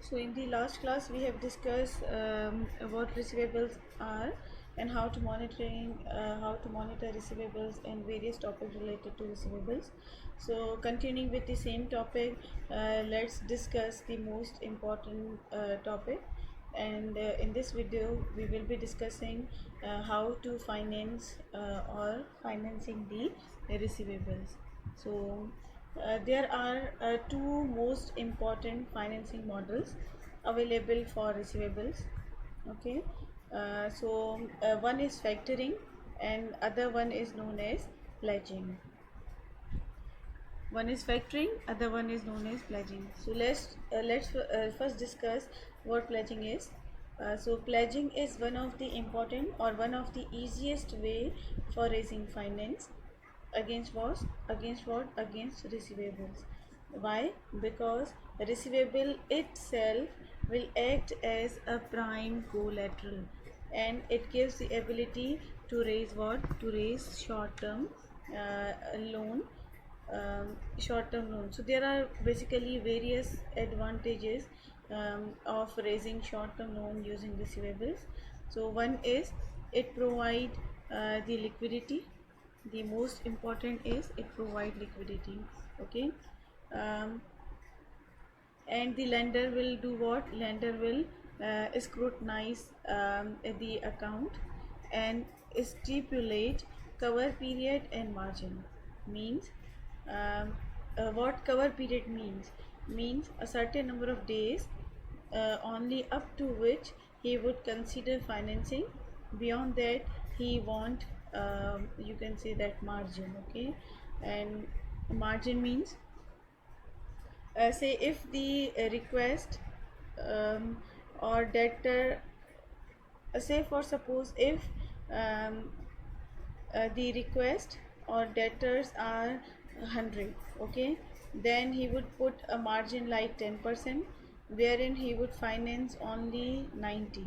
So in the last class we have discussed what receivables are and how to monitor receivables and various topics related to receivables. So continuing with the same topic, let's discuss the most important topic. And in this video we will be discussing how to finance or financing the receivables. So there are two most important financing models available for receivables. Okay, one is factoring and other one is known as pledging. One is factoring, other one is known as pledging. So let's first discuss what pledging is. So pledging is one of the important or one of the easiest way for raising finance against against receivables. Why? Because receivable itself will act as a prime collateral, and it gives the ability to raise short term loan, short-term loan. So there are basically various advantages of raising short-term loan using receivables. So one is it provide the liquidity. The most important is it provide liquidity. Okay, um, and the lender will do what? Lender will scrutinize the account and stipulate cover period and margin. Means what cover period means a certain number of days only up to which he would consider financing. Beyond that he want, you can say that, margin. Okay, and margin means, say if the request or debtor, say for suppose if um, the request or debtors are 100, okay, then he would put a margin like 10%, wherein he would finance only 90.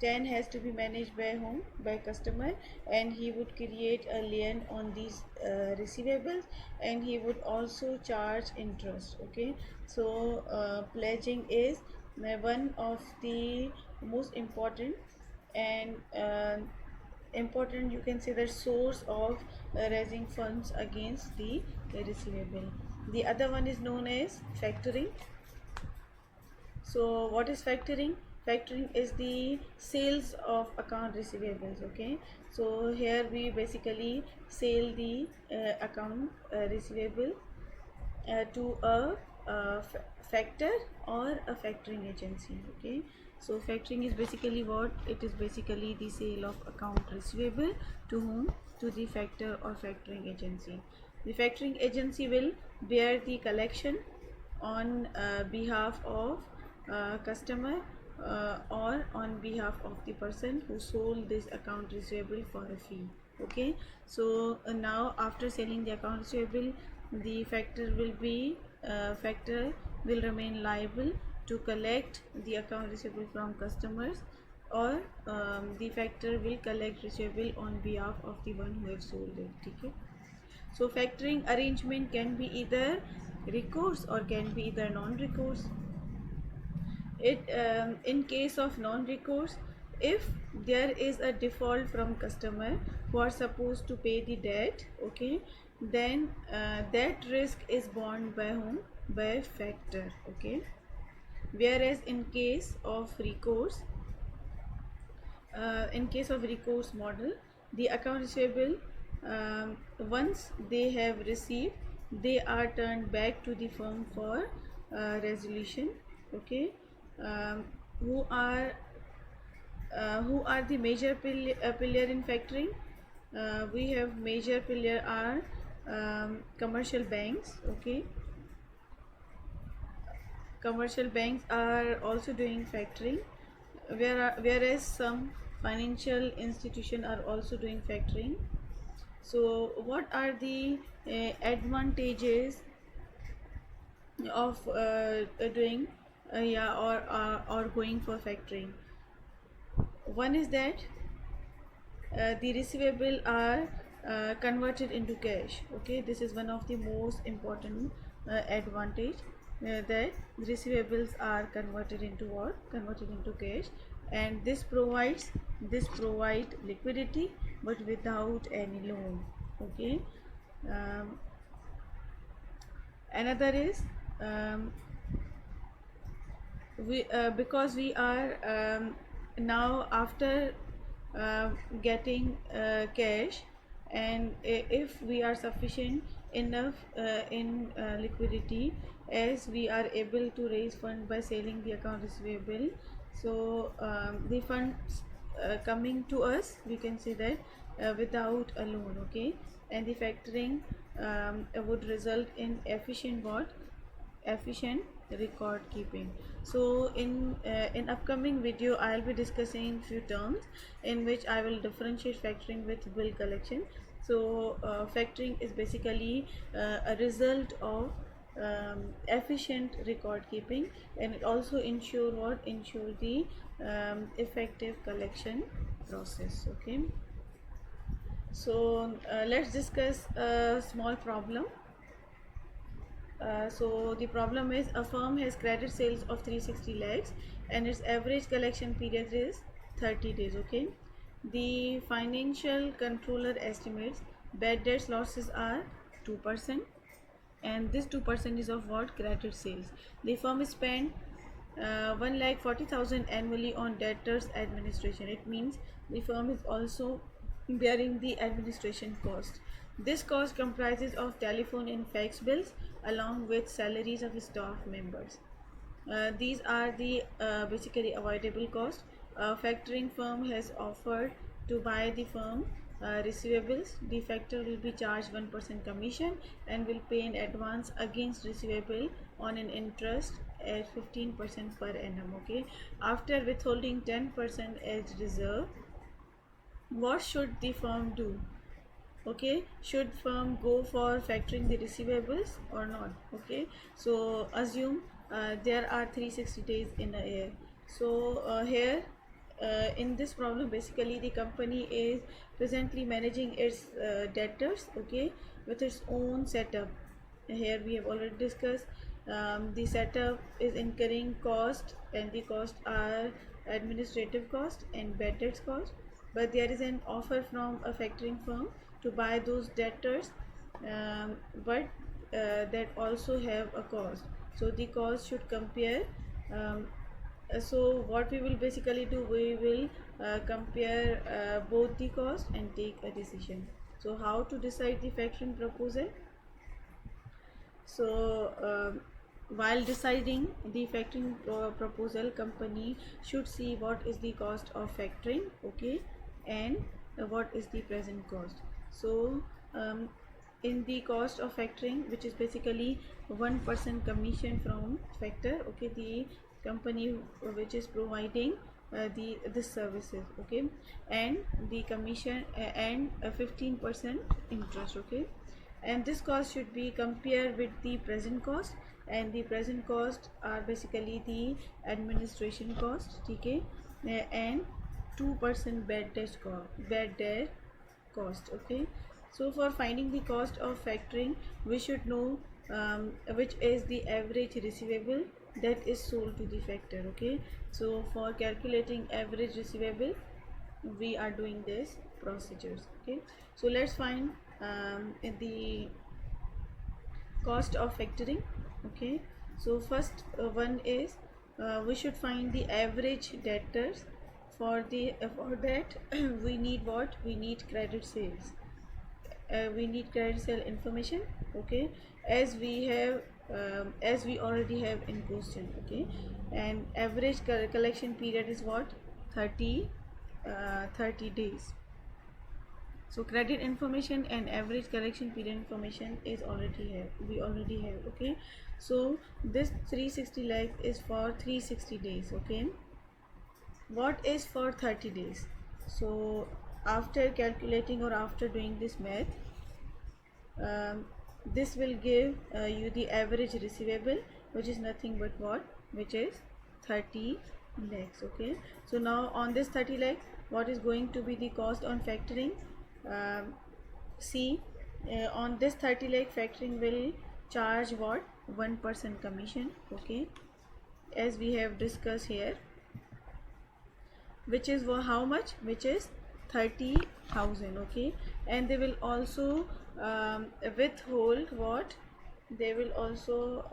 10 has to be managed by whom? By customer, and he would create a lien on these receivables, and he would also charge interest. Okay, so pledging is one of the most important and important, you can say, the source of raising funds against the receivable. The other one is known as factoring. So what is factoring? Factoring is the sales of account receivables. Okay, so here we basically sell the account receivable to a factor or a factoring agency. Okay, so factoring is basically what? It is basically the sale of account receivable to whom? To the factor or factoring agency. The factoring agency will bear the collection on behalf of customer or on behalf of the person who sold this account receivable for a fee. Okay, so now after selling the account receivable, the factor will remain liable to collect the account receivable from customers, or the factor will collect receivable on behalf of the one who have sold it. Okay, so factoring arrangement can be either recourse or can be either non-recourse. It In case of non-recourse, if there is a default from customer who are supposed to pay the debt, okay, then that risk is borne by whom? By factor. Okay, whereas in case of recourse model, the account receivable, once they have received, they are turned back to the firm for resolution. Okay, um, who are the major pillar in factoring? We have major pillar are commercial banks. Okay, commercial banks are also doing factoring, whereas some financial institution are also doing factoring. So what are the advantages of doing or going for factoring? One is that the receivable are converted into cash. Okay, this is one of the most important advantage. that receivables are converted into what? Converted into cash, and this provide liquidity but without any loan. Okay. um, Another is, um, we because we are now after uh, getting cash, and if we are sufficient enough in liquidity, as we are able to raise fund by selling the account receivable, so the funds coming to us, we can say that without a loan. Okay. And the factoring would result in efficient record keeping. So in upcoming video I'll be discussing few terms in which I will differentiate factoring with bill collection. So factoring is basically a result of efficient record keeping, and it also ensure the effective collection process. Okay. So let's discuss a small problem. So the problem is, a firm has credit sales of 360 lakhs and its average collection period is 30 days. Okay. The financial controller estimates bad debts losses are 2%, and this 2% is of what? Credit sales. The firm spent 1,40,000 annually on debtors administration. It means the firm is also bearing the administration cost. This cost comprises of telephone and fax bills along with salaries of staff members. These are the basically avoidable costs. A factoring firm has offered to buy the firm receivables. The factor will be charged 1% commission and will pay in advance against receivable on an interest at 15% per annum. Okay. After withholding 10% as reserve, what should the firm do? Okay, should firm go for factoring the receivables or not? Okay. So assume there are 360 days in a year. So here in this problem, basically the company is presently managing its debtors. Okay, with its own setup. Here we have already discussed the setup is incurring cost, and the cost are administrative cost and bad debts cost. But there is an offer from a factoring firm to buy those debtors, but that also have a cost. So the cost should compare. um, so what we will basically do, we will compare both the cost and take a decision. So how to decide the factoring proposal? So while deciding the factoring proposal, company should see what is the cost of factoring. Okay. And what is the present cost. So in the cost of factoring, which is basically 1% commission from factor. Okay. The company which is providing the services. Okay. And the commission and 15% interest. Okay. And this cost should be compared with the present cost, and the present cost are basically the administration cost. Okay. And 2% bad debt cost. Okay. So for finding the cost of factoring, we should know which is the average receivable that is sold to the factor. Okay. So for calculating average receivable, we are doing this procedures. Okay. So let's find in the cost of factoring. Okay. So first one is, we should find the average debtors. For that we need what? We need credit sales. We need credit sale information. Okay. As we have as we already have in question. Okay. And average collection period is what? 30 days. So credit information and average collection period information is we already have. Okay. So this 360 lakh is for 360 days. Okay. What is for 30 days? So after calculating or after doing this math, this will give you the average receivable, which is nothing but what? Which is 30 lakhs. Okay. So now on this 30 lakhs, what is going to be the cost on factoring? See, on this 30 lakh, factoring will charge what? 1% commission, okay, as we have discussed here, which is how much, which is 30,000, okay. And they will also withhold what, they will also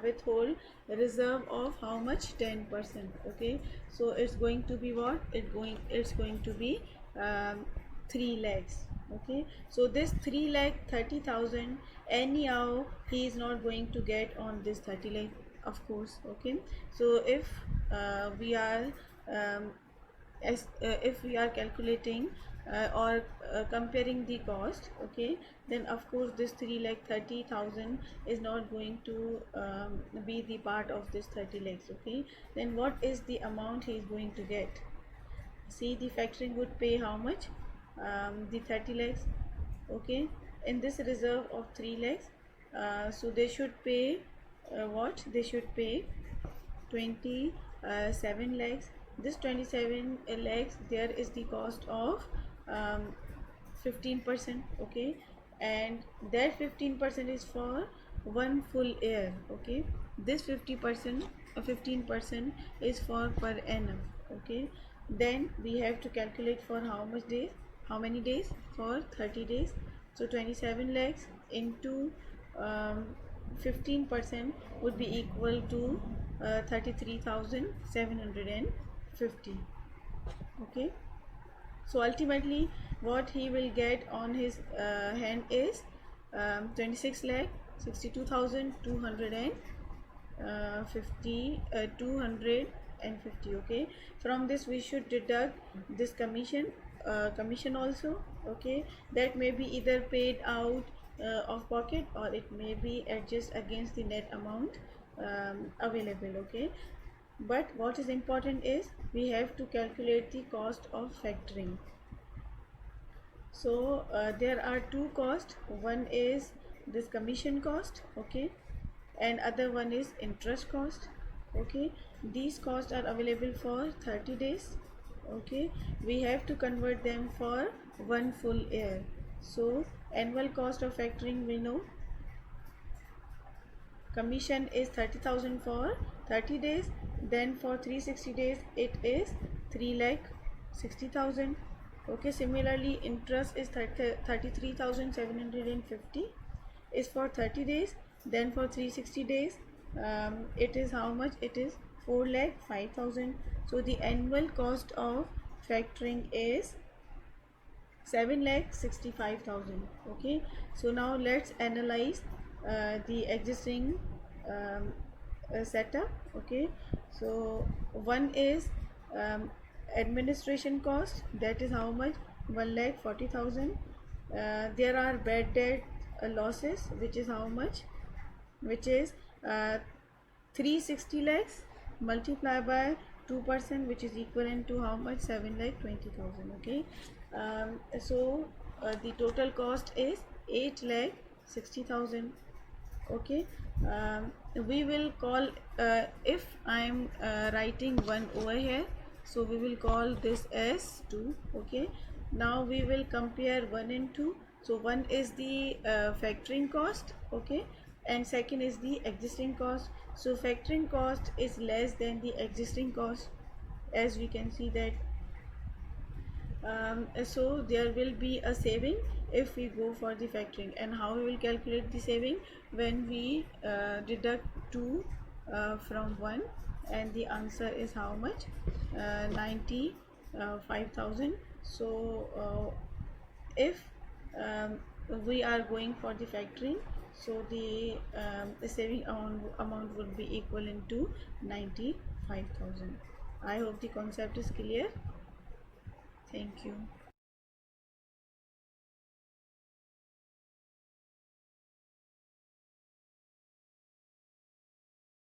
withhold reserve of how much, 10%, okay. So it's going to be what, it's going to be 3 lakhs, okay. So this 3 lakh 30,000, anyhow he is not going to get on this 30 lakh, of course, okay. So if we are if we are calculating or comparing the cost, okay, then of course this 3 lakh 30,000 is not going to be the part of this 30 lakhs, okay. Then what is the amount he is going to get? See, the factoring would pay how much, the 30 lakhs, okay, in this reserve of 3 lakhs. So they should pay what, they should pay 27 lakhs. This 27 lakhs, there is the cost of 15%, okay, and that 15% is for one full year, okay. This 50%, 15% is for per annum, okay. Then we have to calculate for how much days, how many days, for 30 days. So 27 lakhs into 15% would be equal to 33,750, okay. So ultimately what he will get on his hand is 26 lakh 62,250, okay. From this we should deduct this commission also, okay. That may be either paid out of pocket, or it may be adjusted against the net amount available, okay. But what is important is we have to calculate the cost of factoring. So there are two costs, one is this commission cost, okay, and other one is interest cost, okay. These costs are available for 30 days, okay. We have to convert them for one full year. So annual cost of factoring, we know commission is 30,000 for 30 days, then for 360 days it is 3 lakh 60,000, okay. Similarly interest is 33,750 is for 30 days, then for 360 days it is how much, it is 4 lakh 5,000. So the annual cost of factoring is 7 lakh 65,000, okay. So now let's analyze the existing setup, okay. So one is administration cost, that is how much, 1 lakh 40,000. There are bad debt losses, which is how much, which is 360 lakhs multiplied by 2%, which is equivalent to how much, 7 lakh 20,000, okay. So the total cost is 8 lakh 60,000, okay. We will call if I am writing 1 over here, so we will call this as 2, okay. Now we will compare 1 and 2. So one is the factoring cost, okay, and second is the existing cost. So factoring cost is less than the existing cost, as we can see that. So there will be a saving if we go for the factoring. And how we will calculate the saving? When we deduct 2 from 1, and the answer is how much, 95,000. So if we are going for the factoring, so the saving amount would be equivalent to 95,000. I hope the concept is clear. Thank you.